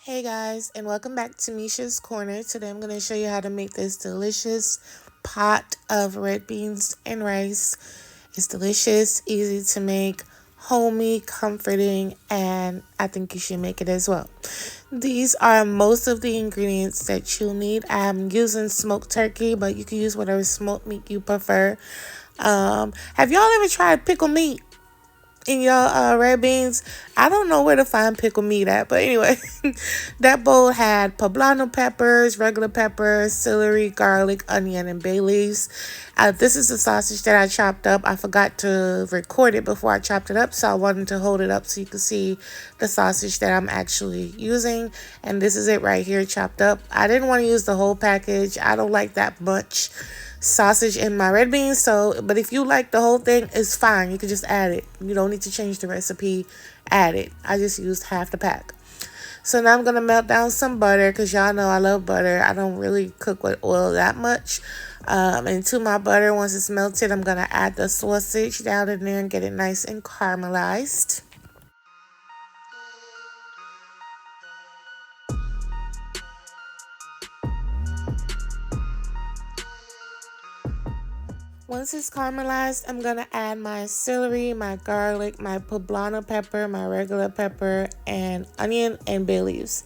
Hey guys, and welcome back to Misha's Corner. Today I'm going to show you how to make this delicious pot of red beans and rice. It's delicious, easy to make, homey, comforting, and I think you should make it as well. These are most of the ingredients that you'll need. I'm using smoked turkey, but you can use whatever smoked meat you prefer. Have y'all ever tried pickled meat in your red beans? I don't know where to find pickled meat at, but anyway, that bowl had poblano peppers, regular peppers, celery, garlic, onion, and bay leaves. This is the sausage that I chopped up. I forgot to record it before I chopped it up, so I wanted to hold it up so you can see the sausage that I'm actually using. And this is it right here, chopped up. I didn't want to use the whole package. I don't like that much sausage in my red beans, but if you like the whole thing, it's fine. You can just add it. You don't need to change the recipe. Add it. I just used half the pack. So now I'm gonna melt down some butter, because y'all know I love butter. I don't really cook with oil that much. And to my butter, once it's melted, I'm gonna add the sausage down in there and get it nice and caramelized. Once it's caramelized, I'm going to add my celery, my garlic, my poblano pepper, my regular pepper, and onion and bay leaves.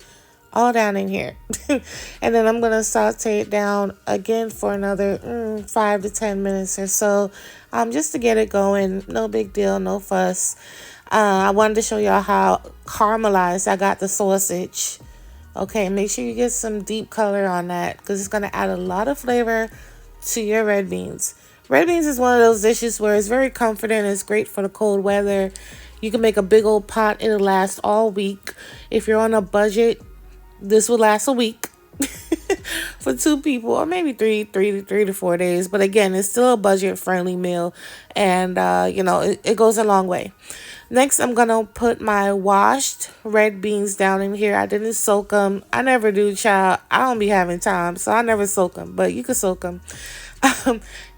All down in here. And then I'm going to saute it down again for another 5 to 10 minutes or so. Just to get it going. No big deal, no fuss. I wanted to show y'all how caramelized I got the sausage. Okay, make sure you get some deep color on that, because it's going to add a lot of flavor to your red beans. Red beans is one of those dishes where it's very comforting. It's great for the cold weather. You can make a big old pot. It'll last all week. If you're on a budget, this will last a week for 2 people, or maybe three to 4 days. But again, it's still a budget-friendly meal, and it goes a long way. Next, I'm gonna put my washed red beans down in here. I didn't soak them. I never do, child. I don't be having time, so I never soak them. But you can soak them.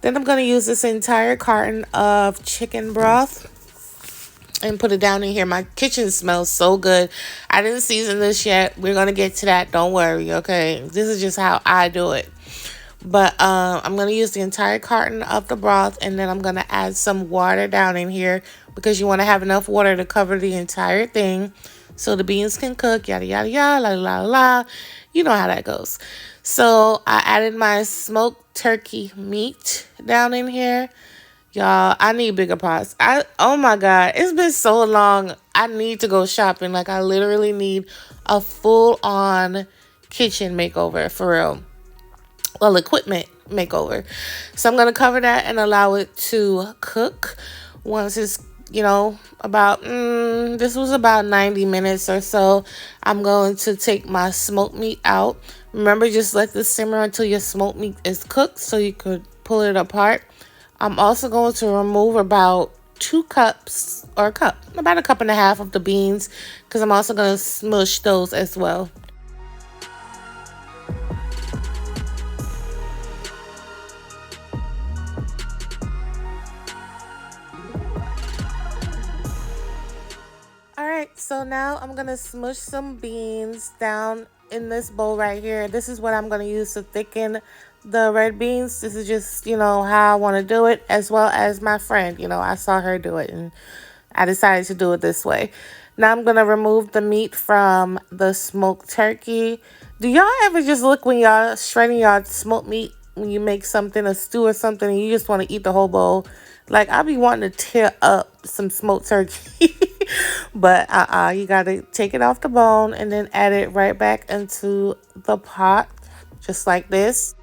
Then I'm going to use this entire carton of chicken broth and put it down in here. My kitchen smells so good. I didn't season this yet. We're going to get to that. Don't worry, okay? This is just how I do it. But I'm going to use the entire carton of the broth, and then I'm going to add some water down in here, because you want to have enough water to cover the entire thing so the beans can cook, yada, yada, yada, la, la, la. You know how that goes. So I added my smoked turkey meat down in here. Y'all, I need bigger pots. Oh my God, it's been so long. I need to go shopping. Like, I literally need a full-on kitchen makeover, for real. Well, equipment makeover. So I'm going to cover that and allow it to cook. Once it's this was about 90 minutes or so, I'm going to take my smoked meat out. Remember, just let this simmer until your smoked meat is cooked so you could pull it apart. I'm also going to remove about 2 cups, or about a cup and a half of the beans, because I'm also going to smush those as well. Alright, so now I'm going to smush some beans down in this bowl right here. This is what I'm going to use to thicken the red beans. This is just, how I want to do it, as well as my friend. I saw her do it, and I decided to do it this way. Now I'm going to remove the meat from the smoked turkey. Do y'all ever just look when y'all shredding y'all smoked meat, when you make something, a stew or something, and you just want to eat the whole bowl? Like, I be wanting to tear up some smoked turkey. But you got to take it off the bone and then add it right back into the pot, just like this.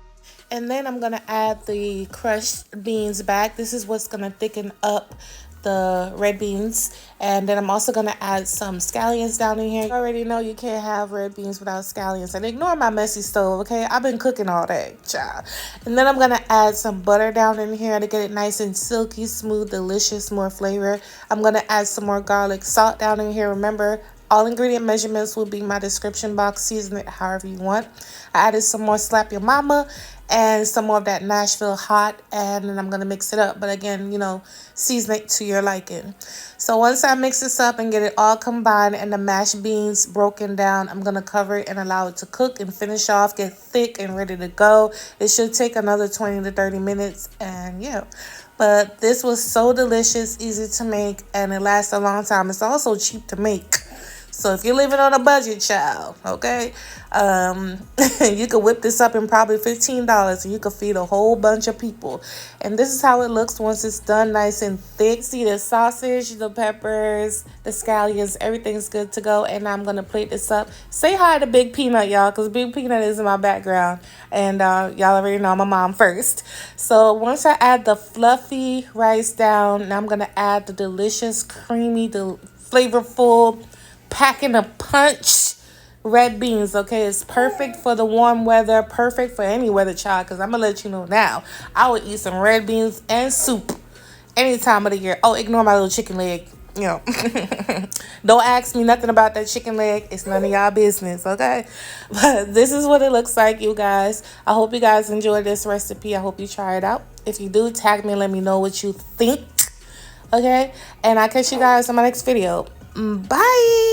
And then I'm going to add the crushed beans back. This is what's going to thicken up the red beans. And then I'm also going to add some scallions down in here. You already know you can't have red beans without scallions. And ignore my messy stove, okay? I've been cooking all day, child. And then I'm going to add some butter down in here to get it nice and silky, smooth, delicious, more flavor. I'm going to add some more garlic salt down in here. Remember, All ingredient measurements will be in my description box. Season it however you want. I added some more Slap Your Mama and some more of that Nashville hot, and then I'm going to mix it up. But again, season it to your liking. So once I mix this up and get it all combined and the mashed beans broken down, I'm going to cover it and allow it to cook and finish off, get thick and ready to go. It should take another 20 to 30 minutes, and yeah. But this was so delicious, easy to make, and it lasts a long time. It's also cheap to make. So if you're living on a budget, child, okay, you could whip this up in probably $15 and you could feed a whole bunch of people. And this is how it looks once it's done nice and thick. See the sausage, the peppers, the scallions, everything's good to go. And I'm going to plate this up. Say hi to Big Peanut, y'all, because Big Peanut is in my background. And y'all already know I'm a mom first. So once I add the fluffy rice down, now I'm going to add the delicious, creamy, flavorful, packing a punch red beans. Okay, it's perfect for the warm weather, perfect for any weather, child, because I'm gonna let you know now, I would eat some red beans and soup any time of the year. Oh, ignore my little chicken leg. Don't ask me nothing about that chicken leg. It's none of y'all business, okay? But this is what it looks like, you guys. I hope you guys enjoyed this recipe. I hope you try it out. If you do, tag me and let me know what you think, okay? And I'll catch you guys in my next video. Bye.